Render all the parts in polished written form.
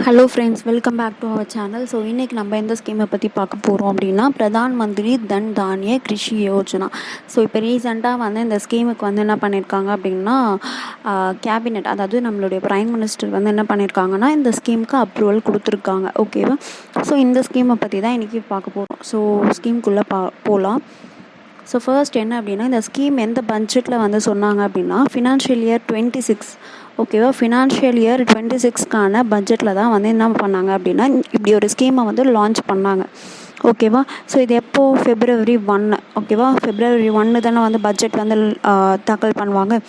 Hello friends, welcome back to our channel. So இன்றைக்கி நம்ம எந்த ஸ்கீமை பற்றி பார்க்க போகிறோம் அப்படின்னா, பிரதான் மந்திரி தன் தானிய கிருஷி யோஜனா. ஸோ இப்போ ரீசெண்டாக இந்த ஸ்கீமுக்கு என்ன பண்ணியிருக்காங்க அப்படின்னா, கேபினெட், அதாவது நம்மளுடைய பிரைம் மினிஸ்டர் என்ன பண்ணியிருக்காங்கன்னா, இந்த ஸ்கீமுக்கு அப்ரூவல் கொடுத்துருக்காங்க. ஓகேவா? ஸோ இந்த ஸ்கீமை பற்றி தான் இன்றைக்கி பார்க்க போகிறோம். ஸோ ஸ்கீமுக்குள்ளே போகலாம். ஸோ ஃபர்ஸ்ட் என்ன அப்படின்னா, இந்த ஸ்கீம் எந்த பட்ஜெட்டில் சொன்னாங்க அப்படின்னா, ஃபினான்ஷியல் இயர் 26, ஓகேவா, ஃபினான்ஷியல் இயர் 26க்கான பட்ஜெட்டில் தான் என்ன பண்ணாங்க அப்படின்னா, இப்படி ஒரு ஸ்கீமை லான்ச் பண்ணாங்க. ஓகேவா? ஸோ இது எப்போது? February 1, ஓகேவா, February 1 தானே பட்ஜெட் தாக்கல் பண்ணுவாங்க.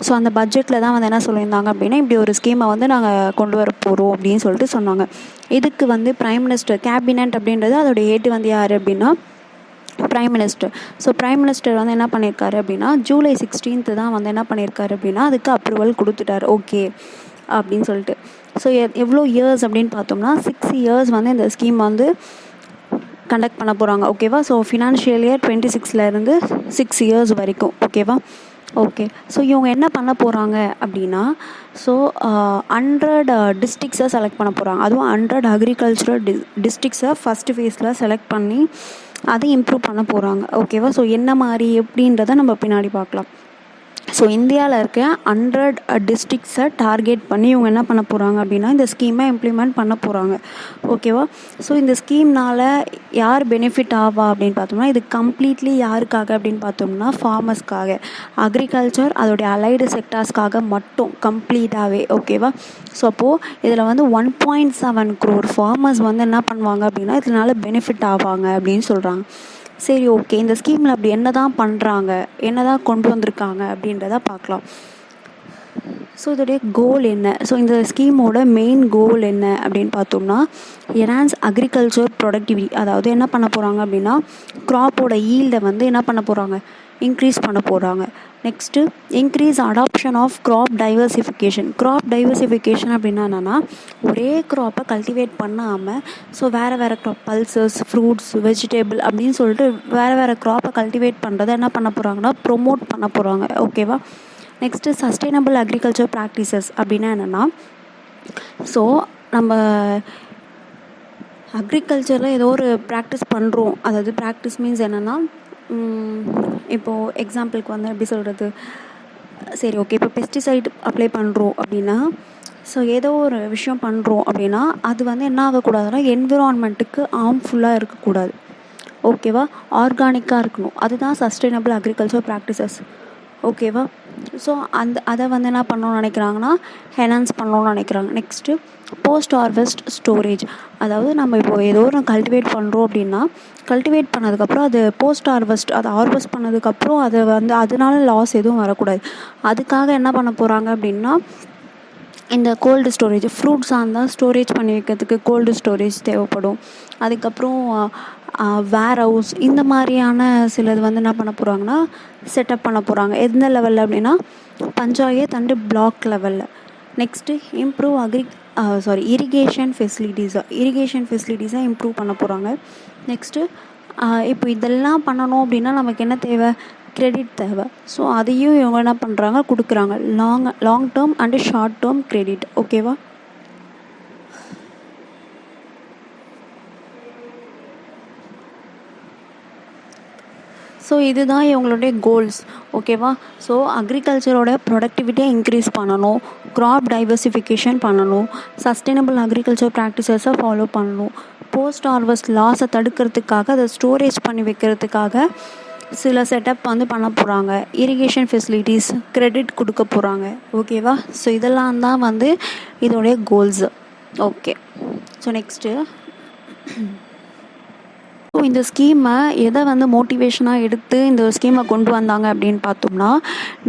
ஸோ அந்த பட்ஜெட்டில் தான் என்ன சொல்லியிருந்தாங்க அப்படின்னா, இப்படி ஒரு ஸ்கீமை நாங்கள் கொண்டு வர போகிறோம் அப்படின்னு சொல்லிட்டு சொன்னாங்க. இதுக்கு பிரைம் மினிஸ்டர் கேபினட் அப்படின்றது அதோடைய ஏட்டு யார் அப்படின்னா, prime minister. So prime minister என்ன பண்ணியிருக்காரு அப்படின்னா, July 16 தான் என்ன பண்ணியிருக்காரு அப்படின்னா, அதுக்கு அப்ரூவல் கொடுத்துட்டார். ஓகே அப்படின்னு சொல்லிட்டு. ஸோ எவ்வளோ இயர்ஸ் அப்படின்னு பார்த்தோம்னா, 6 இயர்ஸ் இந்த ஸ்கீம் கண்டக்ட் பண்ண போகிறாங்க. ஓகேவா? ஸோ ஃபினான்ஷியல் இயர் 26லேருந்து 6 இயர்ஸ் வரைக்கும். ஓகேவா? ஓகே. ஸோ இவங்க என்ன பண்ண போகிறாங்க அப்படின்னா, ஸோ 100 டிஸ்ட்ரிக்ஸை செலக்ட் பண்ண போகிறாங்க. அதுவும் 100 அக்ரிகல்ச்சரல் டிஸ்ட்ரிக்ஸை ஃபஸ்ட்டு ஃபேஸில் செலக்ட் பண்ணி அதை இம்ப்ரூவ் பண்ண போகிறாங்க. ஓகேவா? ஸோ என்ன மாதிரி எப்படின்றத நம்ம பின்னாடி பார்க்கலாம். ஸோ இந்தியாவில் இருக்க 100 டிஸ்ட்ரிக்ஸை டார்கெட் பண்ணி இவங்க என்ன பண்ண போகிறாங்க அப்படின்னா, இந்த ஸ்கீமை இம்ப்ளிமெண்ட் பண்ண போகிறாங்க. ஓகேவா? ஸோ இந்த ஸ்கீம்னால் யார் பெனிஃபிட் ஆவா அப்படின்னு பார்த்தோம்னா, இது கம்ப்ளீட்லி யாருக்காக அப்படின்னு பார்த்தோம்னா, ஃபார்மர்ஸ்க்காக, அக்ரிகல்ச்சர் அதோடைய அலைடு செக்டார்ஸ்க்காக மட்டும் கம்ப்ளீட்டாகவே. ஓகேவா? ஸோ அப்போது இதில் 1.7 crore ஃபார்மர்ஸ் என்ன பண்ணுவாங்க அப்படின்னா, இதனால் பெனிஃபிட் ஆவாங்க அப்படின்னு சொல்கிறாங்க. சரி, ஓகே. இந்த ஸ்கீமில் அப்படி என்ன தான் பண்ணுறாங்க, என்ன தான் கொண்டு வந்திருக்காங்க அப்படின்றத பார்க்கலாம். ஸோ இதோடைய கோல் என்ன? ஸோ இந்த ஸ்கீமோட மெயின் கோல் என்ன அப்படின்னு பார்த்தோம்னா, என்ஹான்ஸ் அக்ரிகல்ச்சர் ப்ரொடக்டிவிட்டி. அதாவது என்ன பண்ண போகிறாங்க அப்படின்னா, க்ராப்போட ஈல்டை என்ன பண்ண போகிறாங்க, இன்க்ரீஸ் பண்ண போகிறாங்க. Next, increase adoption of crop diversification. Crop diversification அப்படின்னா என்னென்னா, ஒரே க்ராப்பை கல்டிவேட் பண்ணாமல் ஸோ வேறு வேறு க்ராப், பல்சஸ், ஃப்ரூட்ஸ், வெஜிடேபிள் அப்படின்னு சொல்லிட்டு வேறு வேறு க்ராப்பை கல்டிவேட் பண்ணுறதை என்ன பண்ண போகிறாங்கன்னா, ப்ரொமோட் பண்ண போகிறாங்க. ஓகேவா? நெக்ஸ்ட்டு, சஸ்டைனபிள் அக்ரிகல்ச்சர் ப்ராக்டிசஸ் அப்படின்னா என்னென்னா, ஸோ நம்ம அக்ரிகல்ச்சரில் ஏதோ ஒரு ப்ராக்டிஸ் பண்ணுறோம். அதாவது ப்ராக்டிஸ் மீன்ஸ் என்னென்னா, இப்போது எக்ஸாம்பிளுக்கு எப்படி சொல்கிறது, சரி, ஓகே, இப்போ பெஸ்டிசைட் அப்ளை பண்ணுறோம் அப்படின்னா, ஸோ ஏதோ ஒரு விஷயம் பண்ணுறோம் அப்படின்னா, அது என்ன ஆகக்கூடாதுன்னா, என்விரான்மெண்ட்டுக்கு ஹார்ம்ஃபுல்லாக இருக்கக்கூடாது. ஓகேவா? ஆர்கானிக்காக இருக்கணும். அதுதான் சஸ்டைனபிள் அக்ரிகல்ச்சர் ப்ராக்டிசஸ். ஓகேவா? ஸோ அதை என்ன பண்ணணும்னு நினைக்கிறாங்கன்னா, என்ஹான்ஸ் பண்ணணும்னு நினைக்கிறாங்க. Next, post harvest storage. அதாவது நம்ம இப்போ ஏதோ ஒரு கல்டிவேட் பண்ணுறோம் அப்படின்னா, கல்டிவேட் பண்ணதுக்கப்புறம் அது போஸ்ட் ஹார்வெஸ்ட், அதை ஹார்வெஸ்ட் பண்ணதுக்கப்புறம் அதை அதனால லாஸ் எதுவும் வரக்கூடாது. அதுக்காக என்ன பண்ண போகிறாங்க அப்படின்னா, இந்த கோல்டு ஸ்டோரேஜ், ஃப்ரூட்ஸாக இருந்தால் ஸ்டோரேஜ் பண்ணி வைக்கிறதுக்கு கோல்டு ஸ்டோரேஜ் தேவைப்படும். அதுக்கப்புறம் வேர் ஹவுஸ், இந்த மாதிரியான சிலது என்ன பண்ண போகிறாங்கன்னா, செட்டப் பண்ண போகிறாங்க. எந்த லெவலில் அப்படின்னா, பஞ்சாயத்து அண்டு பிளாக் லெவலில். நெக்ஸ்ட்டு, இம்ப்ரூவ் இரிகேஷன் ஃபெசிலிட்டிஸை இம்ப்ரூவ் பண்ண போகிறாங்க. நெக்ஸ்ட்டு, இப்போ இதெல்லாம் பண்ணணும் அப்படின்னா நமக்கு என்ன தேவை, கிரெடிட் தேவை. ஸோ அதையும் இவங்க என்ன பண்ணுறாங்க, கொடுக்குறாங்க. Long term and short term credit. ஓகேவா? ஸோ இதுதான் இவங்களுடைய கோல்ஸ். ஓகேவா? ஸோ அக்ரிகல்ச்சரோட ப்ரொடக்டிவிட்டியை இன்க்ரீஸ் பண்ணணும், க்ராப் டைவர்சிஃபிகேஷன் பண்ணணும், சஸ்டைனபிள் அக்ரிகல்ச்சர் ப்ராக்டிசஸை ஃபாலோ பண்ணணும், போஸ்ட் ஹார்வெஸ்ட் லாஸை தடுக்கிறதுக்காக, அதை ஸ்டோரேஜ் பண்ணி வைக்கிறதுக்காக சில செட்டப் பண்ண போகிறாங்க. இரிகேஷன் ஃபெசிலிட்டிஸ், கிரெடிட் கொடுக்க போகிறாங்க. ஓகேவா? ஸோ இதெல்லாம் தான் இதோடைய கோல்ஸு. ஓகே. ஸோ நெக்ஸ்ட்டு, இந்த ஸ்கீமை எதை மோட்டிவேஷனாக எடுத்து இந்த ஸ்கீமை கொண்டு வந்தாங்க அப்படின்னு பார்த்தோம்னா,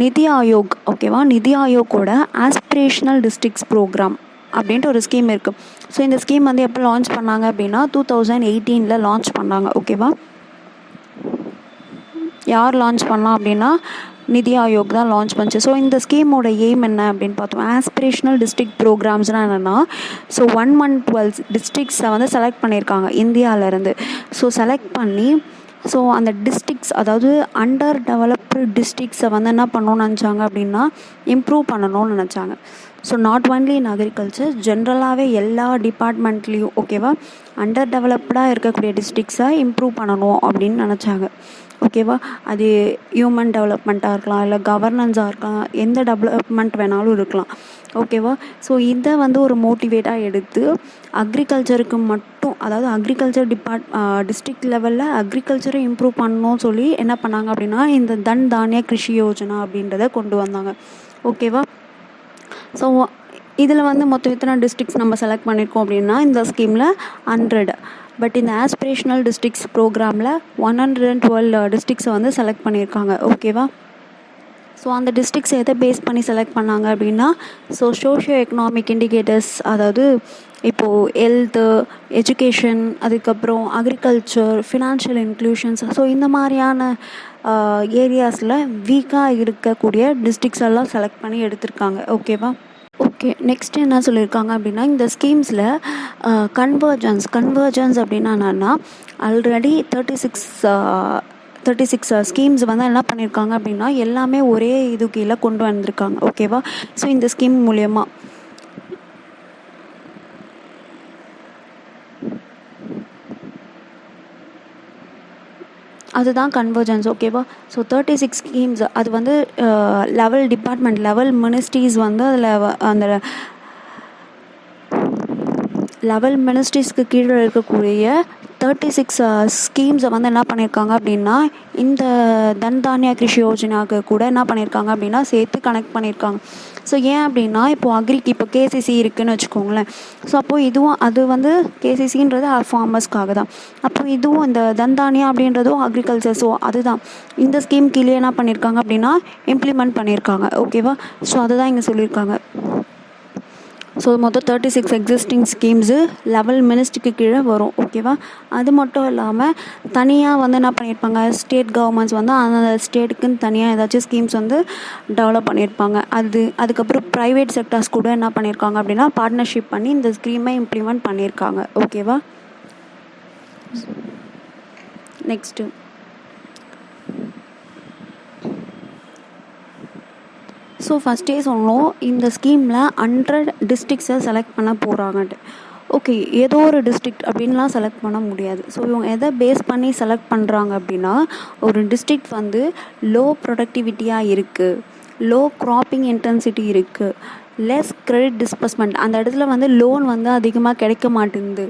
நிதி ஆயோக். ஓகேவா? நிதி ஆயோக்கோட ஆஸ்பிரேஷனல் டிஸ்ட்ரிக்ஸ் ப்ரோக்ராம் அப்படின்ட்டு ஒரு ஸ்கீம் இருக்குது. ஸோ இந்த ஸ்கீம் எப்போ லான்ச் பண்ணாங்க அப்படின்னா, 2018 லான்ச் பண்ணாங்க. ஓகேவா? யார் லான்ச் பண்ணலாம் அப்படின்னா, நிதி ஆயோக் தான் லான்ச் பண்ணிச்சு. ஸோ இந்த ஸ்கீமோட எய்ம் என்ன அப்படின்னு பார்த்தோம், ஆஸ்பிரேஷனல் டிஸ்ட்ரிக்ட் ப்ரோக்ராம்ஸ்னால் என்னென்னா, ஸோ 112 டிஸ்ட்ரிக்ஸை செலக்ட் பண்ணியிருக்காங்க இந்தியாவிலேருந்து. ஸோ செலக்ட் பண்ணி ஸோ அந்த டிஸ்ட்ரிக்ஸ், அதாவது அண்டர் டெவலப்டு டிஸ்ட்ரிக்ஸை வந்து என்ன பண்ணணும்னு நினச்சாங்க அப்படின்னா இம்ப்ரூவ் பண்ணணும்னு நினச்சாங்க. So not only in agriculture, ஜென்ரலாகவே எல்லா டிபார்ட்மெண்ட்லேயும் ஓகேவா அண்டர் டெவலப்டாக இருக்கக்கூடிய டிஸ்ட்ரிக்ஸை இம்ப்ரூவ் பண்ணணும் அப்படின்னு நினச்சாங்க. ஓகேவா, அது ஹியூமன் டெவலப்மெண்ட்டாக இருக்கலாம், இல்லை கவர்னன்ஸாக இருக்கலாம், எந்த டெவலப்மெண்ட் வேணாலும் இருக்கலாம். ஓகேவா, ஸோ இதை வந்து ஒரு மோட்டிவேட்டாக எடுத்து அக்ரிகல்ச்சருக்கு மட்டும், அதாவது அக்ரிகல்ச்சர் டிஸ்ட்ரிக்ட் லெவலில் அக்ரிகல்ச்சரை இம்ப்ரூவ் பண்ணணும்னு சொல்லி என்ன பண்ணாங்க அப்படின்னா இந்த தன் தானிய கிருஷி யோஜனா அப்படின்றத கொண்டு வந்தாங்க. ஓகேவா, ஸோ இதில் வந்து மொத்தம் எத்தனை டிஸ்ட்ரிக்ஸ் நம்ம செலக்ட் பண்ணியிருக்கோம் அப்படின்னா இந்த ஸ்கீமில் 100. பட் இந்த ஆஸ்பிரேஷனல் டிஸ்ட்ரிக்ஸ் ப்ரோக்ராமில் 112 டிஸ்ட்ரிக்ஸை வந்து செலக்ட் பண்ணியிருக்காங்க. ஓகேவா, ஸோ அந்த டிஸ்ட்ரிக்ஸ் எதை பேஸ் பண்ணி செலக்ட் பண்ணாங்க அப்படின்னா சோஷியோ எக்கனாமிக் இண்டிகேட்டர்ஸ், அதாவது இப்போது ஹெல்த்து, எஜுகேஷன், அதுக்கப்புறம் அக்ரிகல்ச்சர், ஃபினான்ஷியல் இன்க்ளூஷன்ஸ், ஸோ இந்த மாதிரியான ஏரியாஸில் வீக்காக இருக்கக்கூடிய டிஸ்ட்ரிக்ஸ் எல்லாம் செலக்ட் பண்ணி எடுத்திருக்காங்க. ஓகேவா, ஓகே, நெக்ஸ்ட் என்ன சொல்லியிருக்காங்க அப்படின்னா இந்த ஸ்கீம்ஸில் கன்வர்ஜன்ஸ் அப்படின்னா என்னென்னா ஆல்ரெடி 36 ஸ்கீம்ஸ் வந்து என்ன பண்ணியிருக்காங்க அப்படின்னா எல்லாமே ஒரே இது கீழே கொண்டு வந்திருக்காங்க. ஓகேவா, ஸோ இந்த ஸ்கீம் மூலயமா அதுதான் கன்வர்ஜன்ஸ். ஓகேவா, ஸோ 36 ஸ்கீம்ஸ் அது வந்து லெவல் மினிஸ்ட்ரிஸ் வந்து அதில் அந்த லெவல் மினிஸ்ட்ரிஸ்க்கு கீழே இருக்கக்கூடிய 36 ஸ்கீம்ஸை வந்து என்ன பண்ணியிருக்காங்க அப்படின்னா இந்த தன் தானிய கிருஷி யோஜனாவுக்கு கூட என்ன பண்ணியிருக்காங்க அப்படின்னா சேர்த்து கனெக்ட் பண்ணியிருக்காங்க. ஸோ ஏன் அப்படின்னா இப்போ கேசிசி இருக்குதுன்னு வச்சுக்கோங்களேன். ஸோ அப்போது இதுவும் அது வந்து கேசிசின்றது ஃபார்மர்ஸ்க்காக தான். அப்போது இதுவும் இந்த தன் தானியா அப்படின்றதும் அக்ரிகல்ச்சர். ஸோ அதுதான் இந்த ஸ்கீம் கீழே என்ன பண்ணியிருக்காங்க அப்படின்னா இம்ப்ளிமெண்ட் பண்ணியிருக்காங்க. ஓகேவா, ஸோ அதுதான் இங்கே சொல்லியிருக்காங்க. ஸோ மொத்தம் 36 எக்ஸிஸ்டிங் ஸ்கீம்ஸு லெவல் மினிஸ்ட்ரிக்கு கீழே வரும். ஓகேவா, அது மட்டும் இல்லாமல் தனியாக வந்து என்ன பண்ணியிருப்பாங்க ஸ்டேட் கவர்மெண்ட்ஸ் வந்து அந்த ஸ்டேட்டுக்குன்னு தனியாக ஏதாச்சும் ஸ்கீம்ஸ் வந்து டெவலப் பண்ணியிருப்பாங்க. அதுக்கப்புறம் ப்ரைவேட் செக்டர்ஸ் கூட என்ன பண்ணியிருக்காங்க அப்படின்னா பார்ட்னர்ஷிப் பண்ணி இந்த ஸ்கீமை இம்ப்ளிமெண்ட் பண்ணியிருக்காங்க. ஓகேவா, நெக்ஸ்ட்டு ஸோ ஃபஸ்ட்டே சொன்னோம் இந்த ஸ்கீமில் 100 டிஸ்ட்ரிக்ஸை செலக்ட் பண்ண போகிறாங்கன்ட்டு. ஓகே, ஏதோ ஒரு டிஸ்ட்ரிக்ட் அப்படின்லாம் செலக்ட் பண்ண முடியாது. ஸோ இவங்க எதை பேஸ் பண்ணி செலக்ட் பண்ணுறாங்க அப்படின்னா ஒரு டிஸ்ட்ரிக்ட் வந்து லோ ப்ரொடக்டிவிட்டியாக இருக்குது, லோ க்ராப்பிங் இன்டென்சிட்டி இருக்குது, லெஸ் கிரெடிட் டிஸ்பர்ஸ்மெண்ட், அந்த இடத்துல வந்து லோன் வந்து அதிகமாக கிடைக்க மாட்டேங்குது.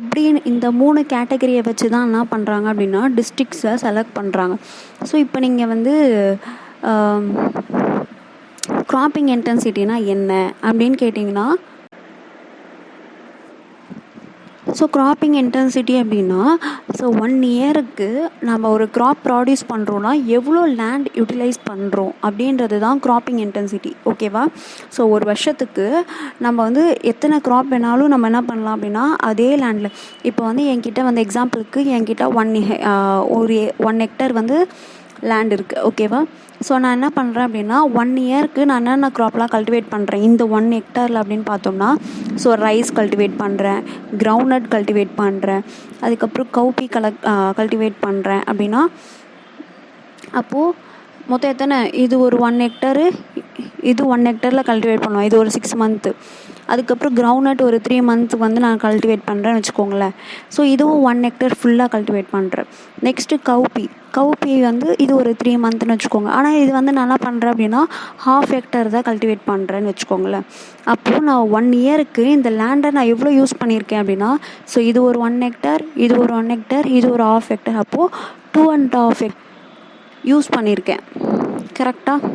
இப்படின்னு இந்த 3 கேட்டகரியை வச்சு தான் என்ன பண்ணுறாங்க அப்படின்னா டிஸ்ட்ரிக்ஸை செலக்ட் பண்ணுறாங்க. ஸோ இப்போ நீங்கள் வந்து க்ராப்பிங் இன்டென்சிட்டினா என்ன அப்படின்னு கேட்டிங்கன்னா ஸோ க்ராப்பிங் இன்டென்சிட்டி அப்படின்னா ஸோ 1 இயருக்கு நம்ம ஒரு க்ராப் ப்ராடியூஸ் பண்ணுறோன்னா எவ்வளோ லேண்ட் யூட்டிலைஸ் பண்ணுறோம் அப்படின்றது தான் க்ராப்பிங் இன்டென்சிட்டி. ஓகேவா, ஸோ ஒரு வருஷத்துக்கு நம்ம வந்து எத்தனை க்ராப் வேணாலும் நம்ம என்ன பண்ணலாம் அப்படின்னா அதே லேண்டில் இப்போ வந்து என்கிட்ட வந்து எக்ஸாம்பிளுக்கு என்கிட்ட 1 ஹெக்டர் வந்து லேண்ட் இருக்குது. ஓகேவா, ஸோ நான் என்ன பண்ணுறேன் அப்படின்னா 1 இயருக்கு நான் என்னென்ன க்ராப்லாம் கல்டிவேட் பண்ணுறேன் இந்த 1 ஹெக்டரில் அப்படின்னு பார்த்தோம்னா ஸோ ரைஸ் கல்டிவேட் பண்ணுறேன், கிரவுண்ட்நட் கல்டிவேட் பண்ணுறேன், அதுக்கப்புறம் கவுப்பி கல்டிவேட் பண்ணுறேன் அப்படின்னா அப்போது மொத்தம் எத்தனை இது ஒரு 1 ஹெக்டரு, இது 1 ஹெக்டரில் கல்டிவேட் பண்ணுவோம், இது ஒரு 6 மந்த்து. அதுக்கப்புறம் கிரவுண்ட்நட் ஒரு 3 மந்த்துக்கு வந்து நான் கல்டிவேட் பண்ணுறேன்னு வச்சுக்கோங்களேன். ஸோ இதுவும் 1 ஹெக்டர் ஃபுல்லாக கல்டிவேட் பண்ணுறேன். நெக்ஸ்ட்டு கவுப்பி வந்து இது ஒரு 3 மந்த்னு வச்சுக்கோங்க. ஆனால் இது வந்து நான் என்ன பண்ணுறேன் அப்படின்னா 1/2 ஹெக்டர் தான் கல்டிவேட் பண்ணுறேன்னு வச்சுக்கோங்களேன். அப்போது நான் 1 இயருக்கு இந்த லேண்டை நான் எவ்வளோ யூஸ் பண்ணியிருக்கேன் அப்படின்னா ஸோ இது ஒரு 1 ஹெக்டர், இது ஒரு 1 ஹெக்டர், இது ஒரு 1/2 ஹெக்டர், அப்போது 2.5 யூஸ் பண்ணியிருக்கேன். கரெக்டாக,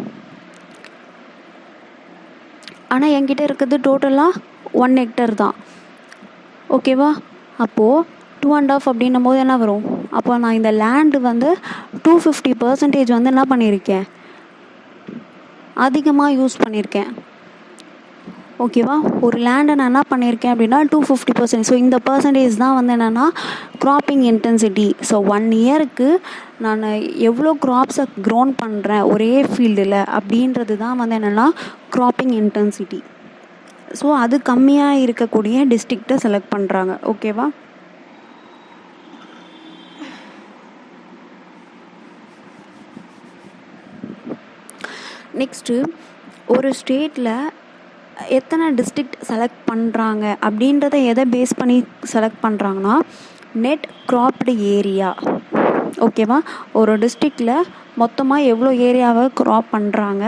ஆனால் என்கிட்ட இருக்கிறது டோட்டலாக 1 ஹெக்டர் தான். ஓகேவா, அப்போது 2.5 அப்படின்னும் போது என்ன வரும், அப்போ நான் இந்த லேண்டு வந்து 250% வந்து என்ன பண்ணியிருக்கேன் அதிகமாக யூஸ் பண்ணியிருக்கேன். ஓகேவா, ஒரு லேண்டை நான் என்ன பண்ணியிருக்கேன் அப்படின்னா 250%. ஸோ இந்த பர்சன்டேஜ் தான் வந்து என்னென்னா க்ராப்பிங் இன்டென்சிட்டி. ஸோ 1 இயருக்கு நான் எவ்வளோ க்ராப்ஸை க்ரோன் பண்ணுறேன் ஒரே ஃபீல்டில் அப்படின்றது தான் வந்து என்னென்னா க்ராப்பிங் இன்டென்சிட்டி. ஸோ அது கம்மியாக இருக்கக்கூடிய டிஸ்ட்ரிக்டை செலக்ட் பண்ணுறாங்க. ஓகேவா, நெக்ஸ்ட்டு ஒரு ஸ்டேட்டில் எத்தனை டிஸ்ட்ரிக்ட் செலக்ட் பண்ணுறாங்க அப்படின்றத எதை பேஸ் பண்ணி செலக்ட் பண்ணுறாங்கன்னா நெட் க்ராப்டு ஏரியா. ஓகேவா, ஒரு டிஸ்ட்ரிக்டில் மொத்தமாக எவ்வளோ ஏரியாவை க்ராப் பண்ணுறாங்க,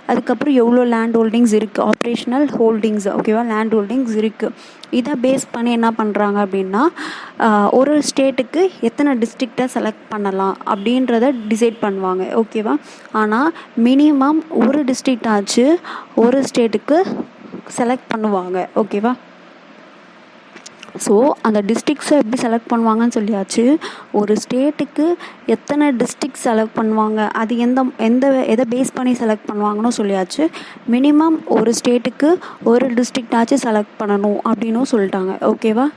அதுக்கப்புறம் எவ்வளோ லேண்ட் ஹோல்டிங்ஸ் இருக்குது, ஆப்ரேஷனல் ஹோல்டிங்ஸ். ஓகேவா, லேண்ட் ஹோல்டிங்ஸ் இருக்குது. இதை பேஸ் பண்ணி என்ன பண்ணுறாங்க அப்படின்னா ஒரு ஸ்டேட்டுக்கு எத்தனை டிஸ்ட்ரிக்டை செலக்ட் பண்ணலாம் அப்படின்றத டிசைட் பண்ணுவாங்க. ஓகேவா, ஆனால் மினிமம் ஒரு டிஸ்ட்ரிக்ட் ஆச்சு ஒரு ஸ்டேட்டுக்கு செலக்ட் பண்ணுவாங்க. ஓகேவா, ஸோ அந்த டிஸ்ட்ரிக்ஸை எப்படி செலக்ட் பண்ணுவாங்கன்னு சொல்லியாச்சு. ஒரு ஸ்டேட்டுக்கு எத்தனை டிஸ்ட்ரிக்ட் செலக்ட் பண்ணுவாங்க, அது எதை பேஸ் பண்ணி செலக்ட் பண்ணுவாங்கன்னு சொல்லியாச்சு. மினிமம் ஒரு ஸ்டேட்டுக்கு ஒரு டிஸ்ட்ரிக்டாச்சும் செலக்ட் பண்ணணும் அப்படின்னும் சொல்லிட்டாங்க. ஓகேவா,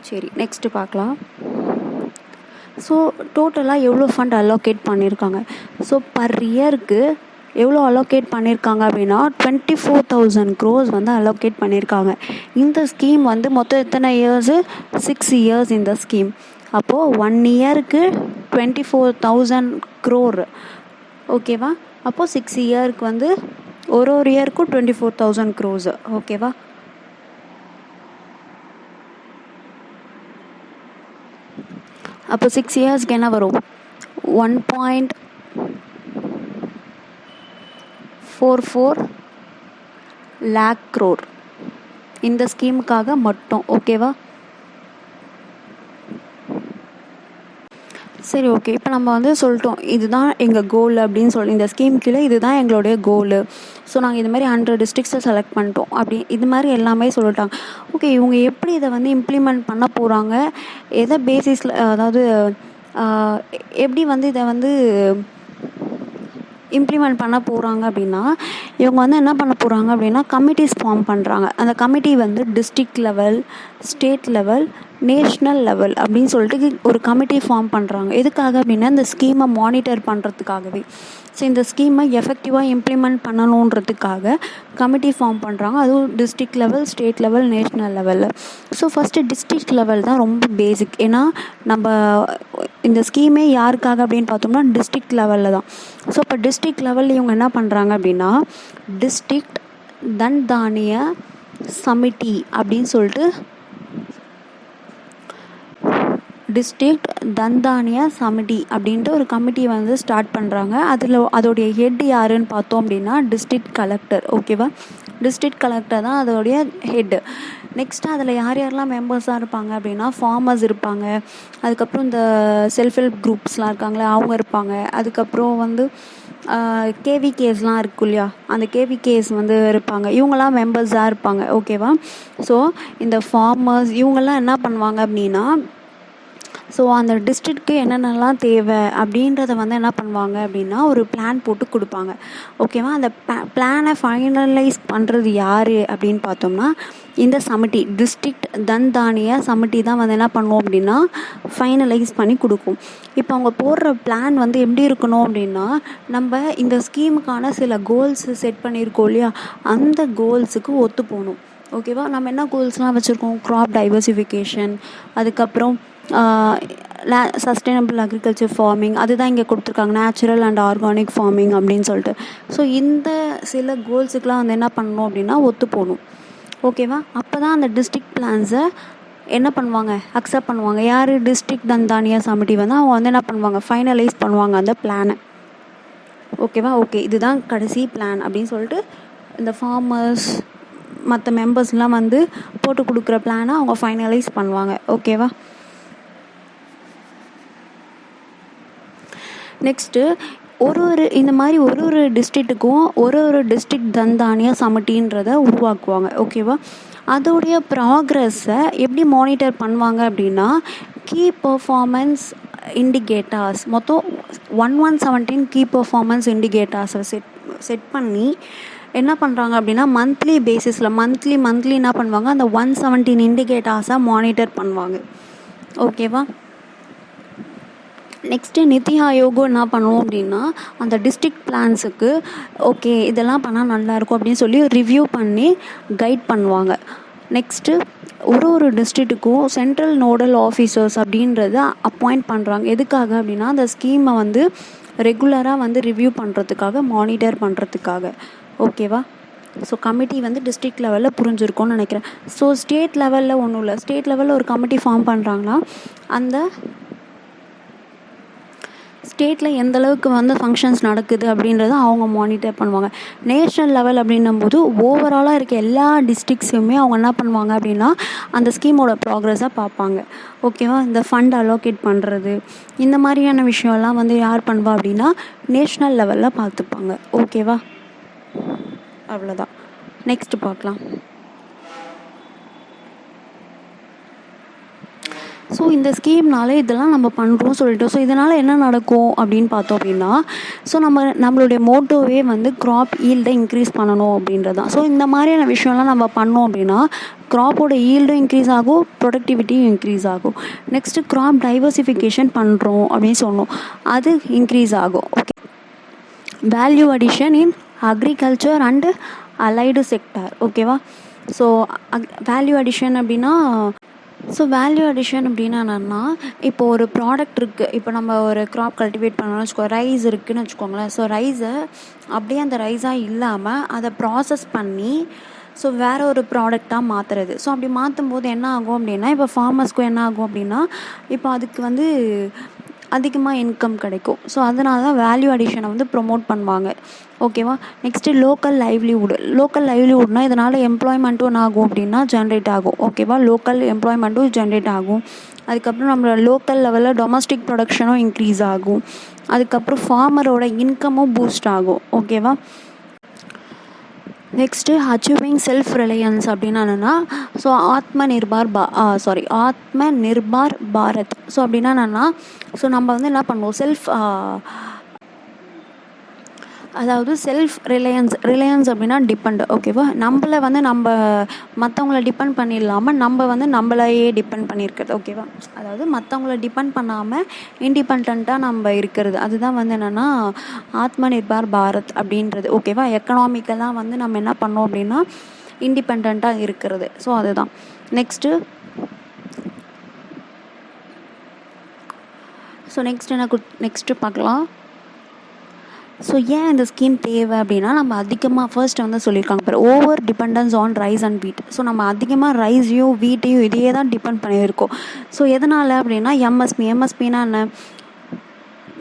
சரி நெக்ஸ்ட்டு பார்க்கலாம். ஸோ டோட்டலாக எவ்வளோ ஃபண்ட் அலோகேட் பண்ணியிருக்காங்க. ஸோ பர் இயருக்கு எவ்வளோ அலோகேட் பண்ணியிருக்காங்க அப்படின்னா 24,000 crores வந்து அலோகேட் பண்ணியிருக்காங்க. இந்த ஸ்கீம் வந்து மொத்தம் எத்தனை இயர்ஸு, 6 years இந்த ஸ்கீம். அப்போது 1 yearக்கு 24,000 crore. ஓகேவா, அப்போது 6 yearக்கு வந்து ஒரு இயருக்கும் 24,000 crores. ஓகேவா, அப்போ 6 yearsக்கு என்ன வரும், 1.44 lakh crore இந்த ஸ்கீமுக்காக மட்டும். ஓகேவா, சரி ஓகே. இப்போ நம்ம வந்து சொல்லிட்டோம் இதுதான் எங்கள் கோல் அப்படின்னு சொல்லி, இந்த ஸ்கீம் கீழே இதுதான் எங்களுடைய கோலு. ஸோ நாங்கள் இது மாதிரி 100 districts செலக்ட் பண்ணிட்டோம் அப்படி இது மாதிரி எல்லாமே சொல்லிட்டாங்க. ஓகே, இவங்க எப்படி இதை வந்து இம்ப்ளிமெண்ட் பண்ண போகிறாங்க, எதை பேசிஸில், அதாவது எப்படி வந்து இதை வந்து இம்ப்ளிமெண்ட் பண்ண போகிறாங்க அப்படின்னா, இவங்க வந்து என்ன பண்ண போகிறாங்க அப்படின்னா கமிட்டிஸ் ஃபார்ம் பண்ணுறாங்க. அந்த கமிட்டி வந்து district level, state level, national level அப்படின்னு சொல்லிட்டு ஒரு கமிட்டி ஃபார்ம் பண்ணுறாங்க. எதுக்காக அப்படின்னா இந்த ஸ்கீமை மானிட்டர் பண்ணுறதுக்காகவே. ஸோ இந்த ஸ்கீமை எஃபெக்டிவாக இம்ப்ளிமெண்ட் பண்ணணுன்றதுக்காக கமிட்டி ஃபார்ம் பண்ணுறாங்க. அதுவும் district level, state level, national லெவலில். ஸோ ஃபஸ்ட்டு டிஸ்ட்ரிக்ட் லெவல் தான் ரொம்ப பேசிக். ஏன்னா நம்ம இந்த ஸ்கீமே யாருக்காக அப்படின்னு பார்த்தோம்னா டிஸ்ட்ரிக்ட் லெவலில் தான். ஸோ இப்போ டிஸ்ட்ரிக்ட் லெவலில் இவங்க என்ன பண்ணுறாங்க அப்படின்னா டிஸ்ட்ரிக்ட் தன் தானிய சமிட்டி அப்படின்னு சொல்லிட்டு டிஸ்ட்ரிக்ட் தன்தானிய சமிட்டி அப்படின்ட்டு ஒரு கமிட்டி வந்து ஸ்டார்ட் பண்ணுறாங்க. அதோடைய ஹெட் யாருன்னு பார்த்தோம் அப்படின்னா டிஸ்ட்ரிக்ட் கலெக்டர். ஓகேவா, டிஸ்ட்ரிக்ட் கலெக்டர் தான் அதோடைய ஹெட்டு. நெக்ஸ்ட்டு அதில் யார் யாரெல்லாம் மெம்பர்ஸாக இருப்பாங்க அப்படின்னா ஃபார்மர்ஸ் இருப்பாங்க, அதுக்கப்புறம் இந்த செல்ஃப் ஹெல்ப் குரூப்ஸ்லாம் இருக்காங்களே அவங்க இருப்பாங்க, அதுக்கப்புறம் வந்து கேவிகேஸ்லாம் இருக்கும் இல்லையா, அந்த கேவிகேஸ் வந்து இருப்பாங்க. இவங்கெல்லாம் மெம்பர்ஸாக இருப்பாங்க. ஓகேவா, ஸோ இந்த ஃபார்மர்ஸ் இவங்கெல்லாம் என்ன பண்ணுவாங்க அப்படின்னா ஸோ அந்த டிஸ்ட்ரிக்ட்க்கு என்னென்னலாம் தேவை அப்படின்றத வந்து என்ன பண்ணுவாங்க அப்படின்னா ஒரு பிளான் போட்டு கொடுப்பாங்க. ஓகேவா, அந்த பிளானை ஃபைனலைஸ் பண்ணுறது யார் அப்படின்னு பார்த்தோம்னா இந்த சமிட்டி, டிஸ்ட்ரிக்ட் தன்தானிய சமிட்டி தான் வந்து என்ன பண்ணுவோம் அப்படின்னா ஃபைனலைஸ் பண்ணி கொடுக்கும். இப்போ அவங்க போடுற பிளான் வந்து எப்படி இருக்கணும் அப்படின்னா நம்ம இந்த ஸ்கீமுக்கான சில கோல்ஸ் செட் பண்ணியிருக்கோம் இல்லையா, அந்த கோல்ஸுக்கு ஒத்து போகணும். ஓகேவா, நம்ம என்ன கோல்ஸ்லாம் வச்சுருக்கோம், க்ராப் டைவர்சிஃபிகேஷன், அதுக்கப்புறம் சஸ்டைனபிள் அக்ரிகல்ச்சர் ஃபார்மிங், அதுதான் இங்கே கொடுத்துருக்காங்க, நேச்சுரல் அண்ட் ஆர்கானிக் ஃபார்மிங் அப்படின்னு சொல்லிட்டு. ஸோ இந்த சில கோல்ஸுக்கெலாம் வந்து என்ன பண்ணணும் அப்படின்னா ஒத்து போகணும். ஓகேவா, அப்போ தான் அந்த டிஸ்ட்ரிக்ட் பிளான்ஸை என்ன பண்ணுவாங்க, அக்செப்ட் பண்ணுவாங்க. யார், டிஸ்ட்ரிக்ட் தன்தானிய சமிட்டி வந்து அவங்க வந்து என்ன பண்ணுவாங்க, ஃபைனலைஸ் பண்ணுவாங்க அந்த பிளானை. ஓகேவா, ஓகே இதுதான் கடைசி பிளான் அப்படின்னு சொல்லிட்டு இந்த ஃபார்மர்ஸ் மற்ற மெம்பர்ஸ்லாம் வந்து போட்டு கொடுக்குற பிளானை அவங்க ஃபைனலைஸ் பண்ணுவாங்க. ஓகேவா, நெக்ஸ்ட்டு இந்த மாதிரி ஒரு டிஸ்ட்ரிக்ட்டுக்கும் ஒரு டிஸ்ட்ரிக்ட் தன்தானிய சமிட்டின்றதை உருவாக்குவாங்க. ஓகேவா, அதோடைய ப்ராக்ரஸை எப்படி மானிட்டர் பண்ணுவாங்க அப்படின்னா கீ பர்ஃபார்மன்ஸ் இண்டிகேட்டர்ஸ், மொத்தம் 117 கீ பர்ஃபார்மன்ஸ் இண்டிகேட்டர்ஸை செட் பண்ணி என்ன பண்ணுறாங்க அப்படின்னா மந்த்லி பேசிஸில் மந்த்லி என்ன பண்ணுவாங்க, அந்த 117 இண்டிகேட்டர்ஸை மானிட்டர் பண்ணுவாங்க. ஓகேவா, நெக்ஸ்ட்டு நித்தி ஆயோகம் என்ன பண்ணுவோம் அப்படின்னா அந்த டிஸ்ட்ரிக்ட் பிளான்ஸுக்கு ஓகே இதெல்லாம் பண்ணால் நல்லாயிருக்கும் அப்படின்னு சொல்லி ரிவ்யூ பண்ணி கைட் பண்ணுவாங்க. நெக்ஸ்ட்டு ஒரு டிஸ்ட்ரிக்ட்டுக்கும் சென்ட்ரல் நோடல் ஆஃபீஸர்ஸ் அப்படின்றத அப்பாயிண்ட் பண்ணுறாங்க. எதுக்காக அப்படின்னா அந்த ஸ்கீமை வந்து ரெகுலராக வந்து ரிவ்யூ பண்ணுறதுக்காக, மானிட்டர் பண்ணுறதுக்காக. ஓகேவா? ஸோ கமிட்டி வந்து டிஸ்ட்ரிக்ட் லெவலில் புரிஞ்சிருக்கும்னு நினைக்கிறேன். ஸோ ஸ்டேட் லெவலில் ஒன்றும் இல்லை. ஸ்டேட் லெவலில் ஒரு கமிட்டி ஃபார்ம் பண்ணுறாங்கன்னா அந்த ஸ்டேட்டில் எந்த அளவுக்கு வந்து ஃபங்க்ஷன்ஸ் நடக்குது அப்படின்றத அவங்க மானிட்டர் பண்ணுவாங்க. நேஷ்னல் லெவல் அப்படின்னும்போது ஓவராலாக இருக்க எல்லா டிஸ்ட்ரிக்ஸுமே அவங்க என்ன பண்ணுவாங்க அப்படின்னா அந்த ஸ்கீமோட ப்ராக்ரஸாக பார்ப்பாங்க. ஓகேவா? இந்த ஃபண்ட் அலோகேட் பண்ணுறது இந்த மாதிரியான விஷயம்லாம் வந்து யார் பண்ணுவா அப்படின்னா நேஷ்னல் லெவலில் பார்த்துப்பாங்க. ஓகேவா? அவ்வளோதான். நெக்ஸ்ட் பார்க்கலாம். ஸோ இந்த ஸ்கீம்னால இதெல்லாம் நம்ம பண்ணுறோம் சொல்லிட்டோம். ஸோ இதனால் என்ன நடக்கும் அப்படின்னு பார்த்தோம் அப்படின்னா, ஸோ நம்மளுடைய மோட்டோவே வந்து க்ராப் ஈல்டை இன்க்ரீஸ் பண்ணணும் அப்படின்றது தான். ஸோ இந்த மாதிரியான விஷயம்லாம் நம்ம பண்ணோம் அப்படின்னா க்ராப்போட ஈல்டும் இன்க்ரீஸ் ஆகும், ப்ரொடக்டிவிட்டியும் இன்க்ரீஸ் ஆகும். நெக்ஸ்ட்டு க்ராப் டைவர்சிஃபிகேஷன் பண்ணுறோம் அப்படின்னு சொன்னோம், அது இன்க்ரீஸ் ஆகும். Okay, value addition in agriculture and allied sector. ஓகேவா? ஸோ வேல்யூ அடிஷன் அப்படின்னா என்னென்னா, இப்போ ஒரு ப்ராடக்ட் இருக்குது. இப்போ நம்ம ஒரு க்ராப் கல்டிவேட் பண்ணணும்னு வச்சுக்கோ, ரைஸ் இருக்குதுன்னு வச்சுக்கோங்களேன். ஸோ ரைஸை அப்படியே அந்த ரைஸாக இல்லாமல் அதை ப்ராசஸ் பண்ணி ஸோ வேறு ஒரு ப்ராடக்டாக மாற்றுறது. ஸோ அப்படி மாற்றும் போது என்ன ஆகும் அப்படின்னா, இப்போ ஃபார்மர்ஸ்க்கும் என்ன ஆகும் அப்படின்னா, இப்போ அதுக்கு வந்து அதிகமாக இன்கம் கிடைக்கும். ஸோ அதனால தான் வேல்யூ அடிஷனை வந்து ப்ரொமோட் பண்ணுவாங்க. ஓகேவா? நெக்ஸ்ட்டு லோக்கல் லைவ்லிவுட்னால் இதனால் எம்ப்ளாய்மெண்ட்டும் என்ன ஆகும் அப்படின்னா ஜென்ரேட் ஆகும். ஓகேவா? லோக்கல் எம்ப்ளாய்மெண்ட்டும் ஜென்ரேட் ஆகும். அதுக்கப்புறம் நம்மளோட லோக்கல் லெவலில் டொமஸ்டிக் ப்ரொடக்ஷனும் இன்க்ரீஸ் ஆகும். அதுக்கப்புறம் ஃபார்மரோட இன்கமும் பூஸ்ட் ஆகும். ஓகேவா? நெக்ஸ்ட்டு அச்சீவிங் செல்ஃப் ரிலையன்ஸ் அப்படின்னா என்னென்னா, ஸோ ஆத்ம நிர்பார் பாரத். ஸோ அப்படின்னா என்னென்னா, ஸோ நம்ம வந்து என்ன பண்ணுவோம், செல்ஃப் ரிலையன்ஸ் அப்படின்னா டிபெண்ட். ஓகேவா? நம்மளை வந்து நம்ம மற்றவங்கள டிபெண்ட் பண்ணிடலாமல் நம்ம வந்து நம்மளையே டிபெண்ட் பண்ணியிருக்கிறது. ஓகேவா? அதாவது மற்றவங்கள டிபெண்ட் பண்ணாமல் இண்டிபெண்ட்டாக நம்ம இருக்கிறது, அதுதான் வந்து என்னென்னா ஆத்ம நிர்பார் பாரத் அப்படின்றது. ஓகேவா? எக்கனாமிக்கெல்லாம் வந்து நம்ம என்ன பண்ணோம் அப்படின்னா இண்டிபெண்ட்டாக இருக்கிறது. ஸோ அதுதான். நெக்ஸ்ட்டு பார்க்கலாம். ஸோ ஏன் இந்த ஸ்கீம் தேவை அப்படின்னா, நம்ம அதிகமாக ஃபர்ஸ்ட் வந்து சொல்லியிருக்காங்க பாரு, over dependence on rice and வீட். ஸோ நம்ம அதிகமாக ரைஸையும் வீட்டையும் இதையே தான் டிபெண்ட் பண்ணியிருக்கோம். ஸோ எதனால் அப்படின்னா எம்எஸ்பின்னா என்ன,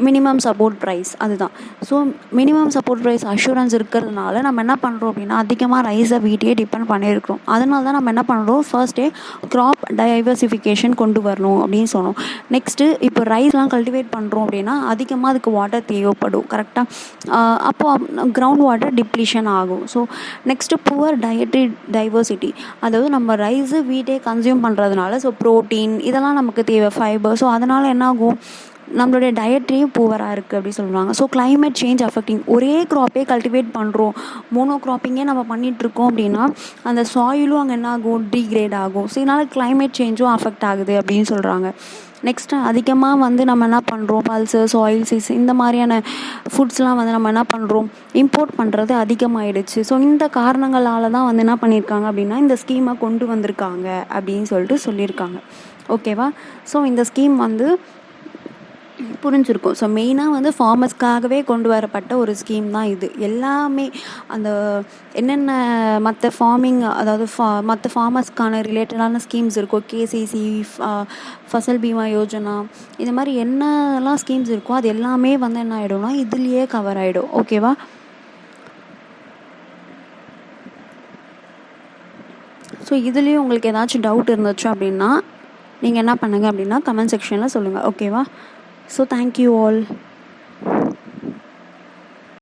மினிமம் சப்போர்ட் ப்ரைஸ். அதுதான். So minimum support price assurance இருக்கிறதுனால நம்ம என்ன பண்ணுறோம் அப்படின்னா அதிகமாக ரைஸை வீட்டையே டிபெண்ட் பண்ணியிருக்கிறோம். அதனால தான் நம்ம என்ன பண்ணுறோம், ஃபர்ஸ்ட்டே க்ராப் டைவர்சிஃபிகேஷன் கொண்டு வரணும் அப்படின்னு சொன்னோம். நெக்ஸ்ட்டு இப்போ ரைஸ்லாம் கல்டிவேட் பண்ணுறோம் அப்படின்னா அதிகமாக அதுக்கு வாட்டர் தேவைப்படும். கரெக்டாக? அப்போது கிரவுண்ட் வாட்டர் டிப்ளீஷன் ஆகும். So next poor dietary diversity, அதாவது நம்ம ரைஸு வீட்டே கன்சியூம் பண்ணுறதுனால ஸோ ப்ரோட்டீன் இதெல்லாம் நமக்கு தேவை, ஃபைபர். ஸோ அதனால் என்ன ஆகும், நம்மளுடைய டயட்ரியும் பூவராக இருக்குது அப்படி சொல்லுவாங்க. ஸோ கிளைமேட் சேஞ்ச் அஃபெக்டிங், ஒரே க்ராப்பே கல்டிவேட் பண்ணுறோம், மோனோ க்ராப்பிங்கே நம்ம பண்ணிகிட்ருக்கோம் அப்படின்னா அந்த சாயிலும் அங்கே என்ன ஆகும், டீக்ரேட் ஆகும். ஸோ இதனால் கிளைமேட் சேஞ்சும் அஃபெக்ட் ஆகுது அப்படின்னு சொல்கிறாங்க. நெக்ஸ்ட்டு அதிகமாக வந்து நம்ம என்ன பண்ணுறோம், பல்சஸ், ஆயில்ஸஸ் இந்த மாதிரியான ஃபுட்ஸ்லாம் வந்து நம்ம என்ன பண்ணுறோம், இம்போர்ட் பண்ணுறது அதிகமாகிடுச்சு. ஸோ இந்த காரணங்களால் தான் வந்து என்ன பண்ணியிருக்காங்க அப்படின்னா இந்த ஸ்கீமை கொண்டு வந்திருக்காங்க அப்படின்னு சொல்லியிருக்காங்க. ஓகேவா? ஸோ இந்த ஸ்கீம் வந்து புரிஞ்சிருக்கும். ஸோ மெயினாக வந்து ஃபார்மர்ஸ்க்காகவே கொண்டு வரப்பட்ட ஒரு ஸ்கீம் தான் இது. எல்லாமே அந்த என்னென்ன மற்ற ஃபார்மிங், அதாவது மற்ற ஃபார்மர்ஸ்க்கான ரிலேட்டடான ஸ்கீம்ஸ் இருக்கும், கேசிசி, ஃபசல் பீமா யோஜனா, இது மாதிரி என்னெல்லாம் ஸ்கீம்ஸ் இருக்கோ அது எல்லாமே வந்து என்ன ஆகிடும்னா இதுலேயே கவர் ஆகிடும். ஓகேவா? ஸோ இதுலேயும் உங்களுக்கு ஏதாச்சும் டவுட் இருந்துச்சு அப்படின்னா நீங்கள் என்ன பண்ணுங்கள் அப்படின்னா கமெண்ட் செக்ஷனில் சொல்லுங்கள். ஓகேவா? So thank you all.